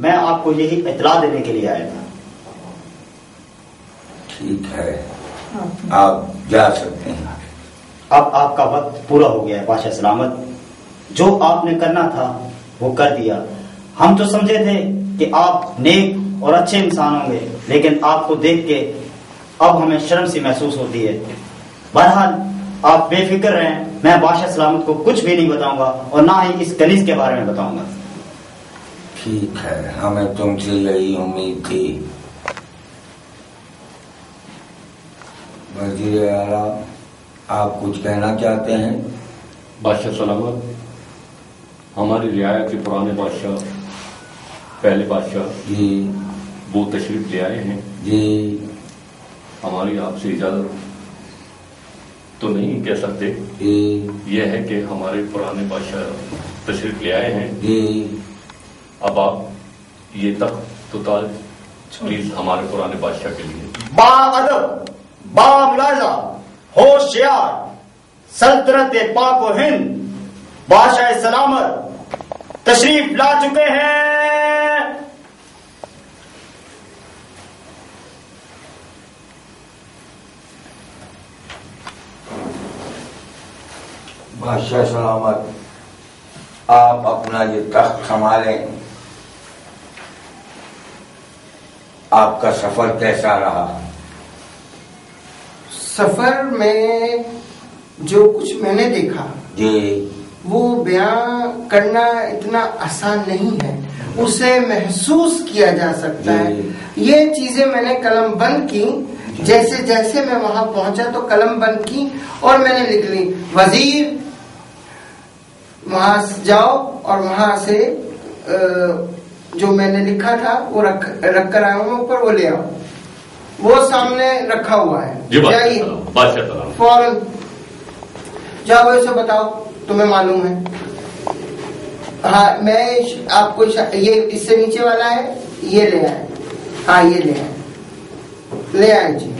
میں آپ کو یہی اطلاع دینے کے لیے آیا تھا۔ ٹھیک ہے، آپ جا سکتے ہیں۔ اب آپ کا وقت پورا ہو گیا ہے بادشاہ سلامت، جو آپ نے کرنا تھا وہ کر دیا۔ ہم تو سمجھے تھے کہ آپ نیک اور اچھے انسان ہوں گے، لیکن آپ کو دیکھ کے اب ہمیں شرم سی محسوس ہوتی ہے۔ بہرحال آپ بے فکر رہیں، میں بادشاہ سلامت کو کچھ بھی نہیں بتاؤں گا اور نہ ہی اس کنیز کے بارے میں بتاؤں گا۔ ٹھیک ہے، ہمیں تم سے یہی امید تھی۔ وزیر اعلیٰ، آپ کچھ کہنا چاہتے ہیں؟ بادشاہ سلامت، ہماری رعایا کے پرانے بادشاہ، پہلے بادشاہ جی وہ تشریف لے آئے ہیں۔ جی ہماری آپ سے اجازت تو نہیں کہہ سکتے، جی یہ ہے کہ ہمارے پرانے بادشاہ تشریف لے آئے ہیں۔ جی اب آپ یہ تخت تو تاج پلیز ہمارے پرانے بادشاہ کے لیے۔ با ادب، با ملاحظہ، ہوشیار، سلطنت پاک و ہند بادشاہ سلامت تشریف لا چکے ہیں۔ بادشاہ سلامت، آپ اپنا یہ تخت سنبھالیں۔ آپ کا سفر کیسا رہا؟ سفر میں جو کچھ میں نے دیکھا جی وہ بیان کرنا اتنا آسان نہیں ہے، اسے محسوس کیا جا سکتا ہے۔ یہ چیزیں میں نے قلم بند کی، جیسے جیسے میں وہاں پہنچا تو قلم بند کی اور میں نے لکھ لی، وزیر وہاں جاؤ اور وہاں سے جو میں نے لکھا تھا وہ رکھ کر آیا ہوں اوپر، وہ لے آؤ، وہ سامنے رکھا ہوا ہے۔ جائیے فوراً جاؤ، اسے بتاؤ تمہیں معلوم ہے۔ ہاں میں آپ کو یہ اس سے نیچے والا ہے، یہ لے آئے، ہاں یہ لے آئے، لے آئے جی۔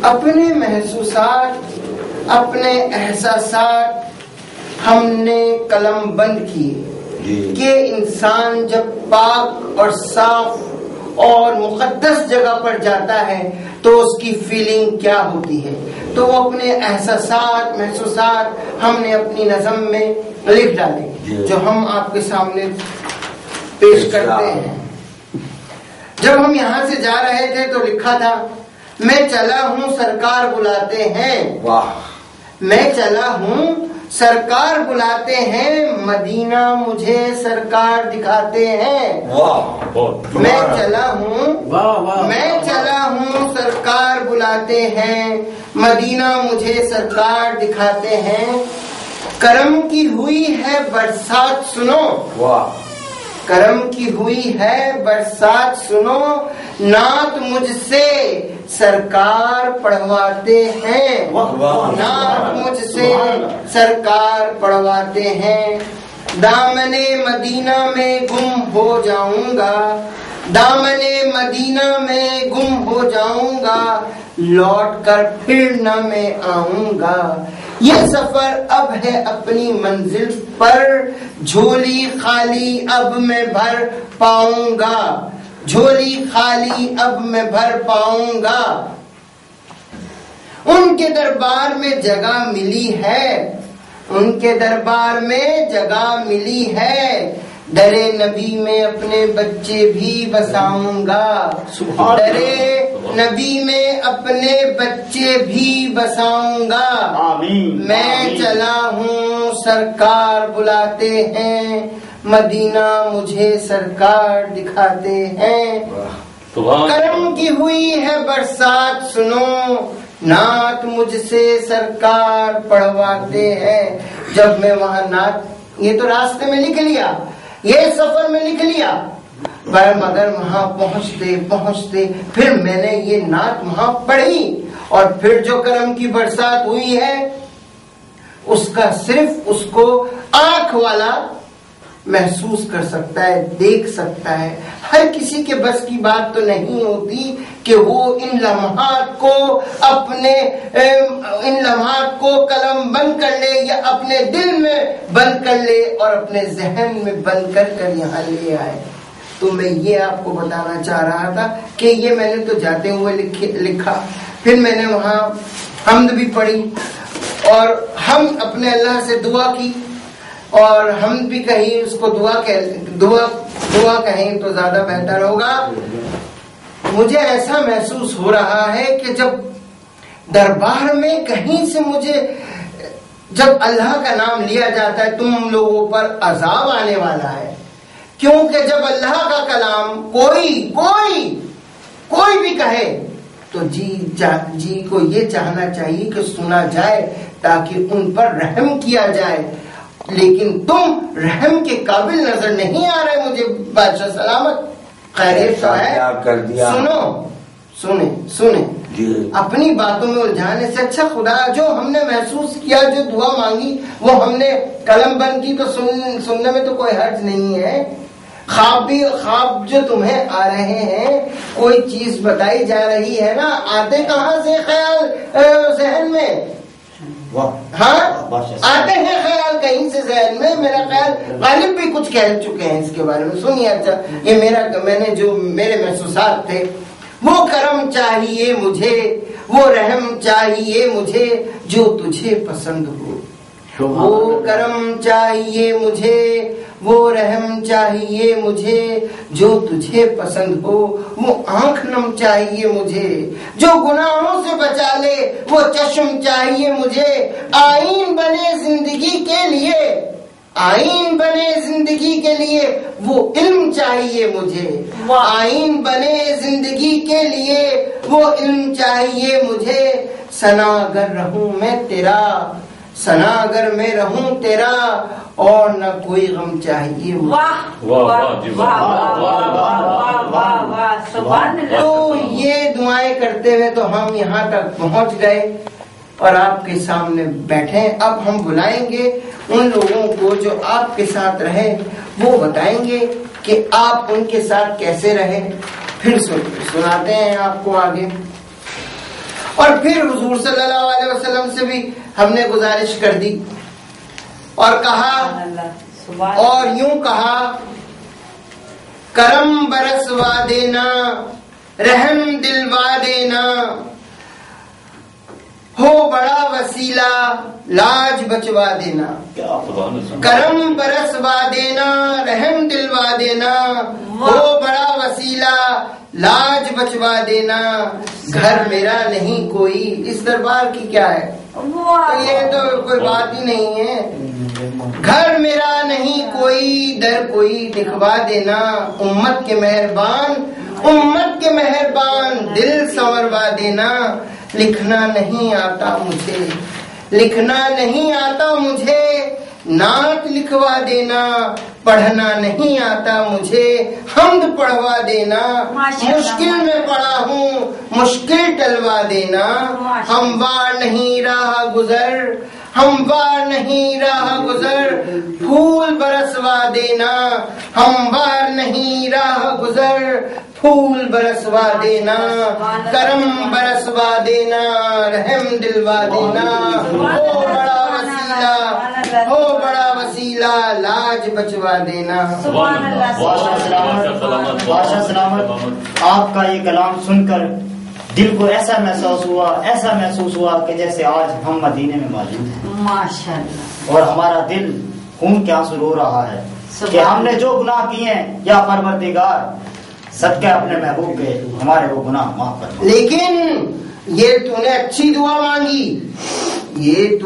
اپنے محسوسات، اپنے احساسات ہم نے قلم بند کیے کہ انسان جب پاک اور صاف اور مقدس جگہ پر جاتا ہے تو اس کی فیلنگ کیا ہوتی ہے، تو وہ اپنے احساسات، محسوسات ہم نے اپنی نظم میں لکھ ڈالے جو ہم آپ کے سامنے پیش کرتے ہیں۔ جب ہم یہاں سے جا رہے تھے تو لکھا تھا، میں چلا ہوں سرکار بلاتے ہیں، میں چلا ہوں سرکار بلاتے ہیں، مدینہ مجھے سرکار دکھاتے ہیں۔ میں چلا ہوں سرکار بلاتے ہیں، مدینہ مجھے سرکار دکھاتے ہیں۔ کرم کی ہوئی ہے برسات سنو، کرم کی ہوئی ہے برسات سنو، نعت مجھ سے سرکار پڑھواتے ہیں، نعت مجھ سے سرکار پڑھواتے ہیں۔ دامن مدینہ میں گم ہو جاؤں گا، دامن مدینہ میں گم ہو جاؤں گا، لوٹ کر پھر نہ میں آؤں گا۔ یہ سفر اب ہے اپنی منزل پر، جھولی خالی اب میں بھر پاؤں گا، جھولی خالی اب میں بھر پاؤں گا۔ ان کے دربار میں جگہ ملی ہے، ان کے دربار میں جگہ ملی ہے، درے نبی میں اپنے بچے بھی بساؤں گا، درے نبی میں اپنے بچے بھی بساؤں گا۔ میں چلا ہوں سرکار بلاتے ہیں، مدینہ مجھے سرکار دکھاتے ہیں۔ کرم کی ہوئی ہے برسات سنو، نعت مجھ سے سرکار پڑھواتے ہیں۔ جب میں وہاں نعت، یہ تو راستے میں لکھ لیا، یہ سفر میں لکھ لیا، مگر وہاں پہنچتے پہنچتے پھر میں نے یہ نعت وہاں پڑھی، اور پھر جو کرم کی برسات ہوئی ہے اس کا صرف اس کو آنکھ والا محسوس کر سکتا ہے، دیکھ سکتا ہے. ہر کسی کے بس کی بات تو نہیں ہوتی کہ وہ ان لمحات کو قلم بند کر لے یا اپنے دل میں بند کر لے اور اپنے ذہن میں بند کر یہاں لے آئے. تو میں یہ آپ کو بتانا چاہ رہا تھا کہ یہ میں نے تو جاتے ہوئے لکھا، پھر میں نے وہاں حمد بھی پڑھی اور ہم اپنے اللہ سے دعا کی اور ہم بھی کہیں اس کو دعا کہیں تو زیادہ بہتر ہوگا. مجھے ایسا محسوس ہو رہا ہے کہ جب دربار میں کہیں سے جب اللہ کا نام لیا جاتا ہے تم لوگوں پر عذاب آنے والا ہے، کیونکہ جب اللہ کا کلام کوئی بھی کہے تو جی کو یہ چاہنا چاہیے کہ سنا جائے تاکہ ان پر رحم کیا جائے. لیکن تم رحم کے قابل نظر نہیں آ رہے مجھے بادشاہ سلامت. خیریت تو ہے، سنیں اپنی باتوں میں الجھانے سے اچھا خدا جو ہم نے محسوس کیا، جو دعا مانگی وہ ہم نے قلم بند کی تو سننے میں تو کوئی حرج نہیں ہے. خواب جو تمہیں آ رہے ہیں، کوئی چیز بتائی جا رہی ہے نا، آتے کہاں سے خیال ذہن میں؟ ہاں آتے ہیں خیال کہیں سے ذہن میں. میرا خیال غالب بھی کچھ کہہ چکے ہیں اس کے بارے میں. سنیے اچھا، یہ میں نے جو میرے محسوسات تھے، وہ کرم چاہیے مجھے، وہ رحم چاہیے مجھے جو تجھے پسند ہو. وہ کرم چاہیے مجھے، وہ رحم چاہیے مجھے جو تجھے پسند ہو. وہ آنکھ نم چاہیے مجھے جو گناہوں سے بچا لے. وہ چشم چاہیے مجھے آئین بنے زندگی کے لیے. آئین بنے زندگی کے لیے. وہ علم چاہیے مجھے آئین بنے زندگی کے لیے. وہ علم چاہیے مجھے. سنا اگر رہوں میں تیرا، سنا اگر میں رہوں تیرا، اور نہ کوئی غم چاہیے. تو یہ دعائیں کرتے ہوئے تو ہم یہاں تک پہنچ گئے اور آپ کے سامنے بیٹھے. اب ہم بلائیں گے ان لوگوں کو جو آپ کے ساتھ رہے، وہ بتائیں گے کہ آپ ان کے ساتھ کیسے رہے. پھر سناتے ہیں آپ کو آگے. اور پھر حضور صلی اللہ علیہ وسلم سے بھی ہم نے گزارش کر دی اور کہا، اور یوں کہا، کرم برسوا دینا، رحم دلوا دینا، ہو بڑا وسیلہ لاج بچوا دینا. کرم برسوا دینا، رحم دلوا دینا، ہو بڑا وسیلہ لاج بچوا دینا. گھر میرا نہیں کوئی، اس دربار کی کیا ہے، یہ تو کوئی بات ہی نہیں ہے. گھر میرا نہیں کوئی، در کوئی دکھوا دینا. امت کے مہربان دل سنوروا دینا. لکھنا نہیں آتا مجھے، نعت لکھوا دینا. پڑھنا نہیں آتا مجھے، حمد پڑھوا دینا. مشکل میں پڑا ہوں، مشکل ٹلوا دینا. ہموار نہیں راہ گزر، پھول برسوا دینا. ہموار نہیں راہ گزر، پھول برسوا دینا. کرم برسوا دینا، رحم دلوا دینا. ہو بڑا وسیلہ لاج بچوا دینا. بادشاہ سلامت، آپ کا یہ کلام سن کر دل کو ایسا محسوس ہوا کہ جیسے آج ہم مدینے میں موجود ہیں ماشاءاللہ. اور ہمارا دل خون کے آنسو رو رہا ہے کہ ہم نے جو گناہ کیے ہیں، یا پروردگار صدقہ اپنے محبوب کے ہمارے وہ گناہ معاف کر. لیکن یہ تو نے اچھی دعا مانگی، یہ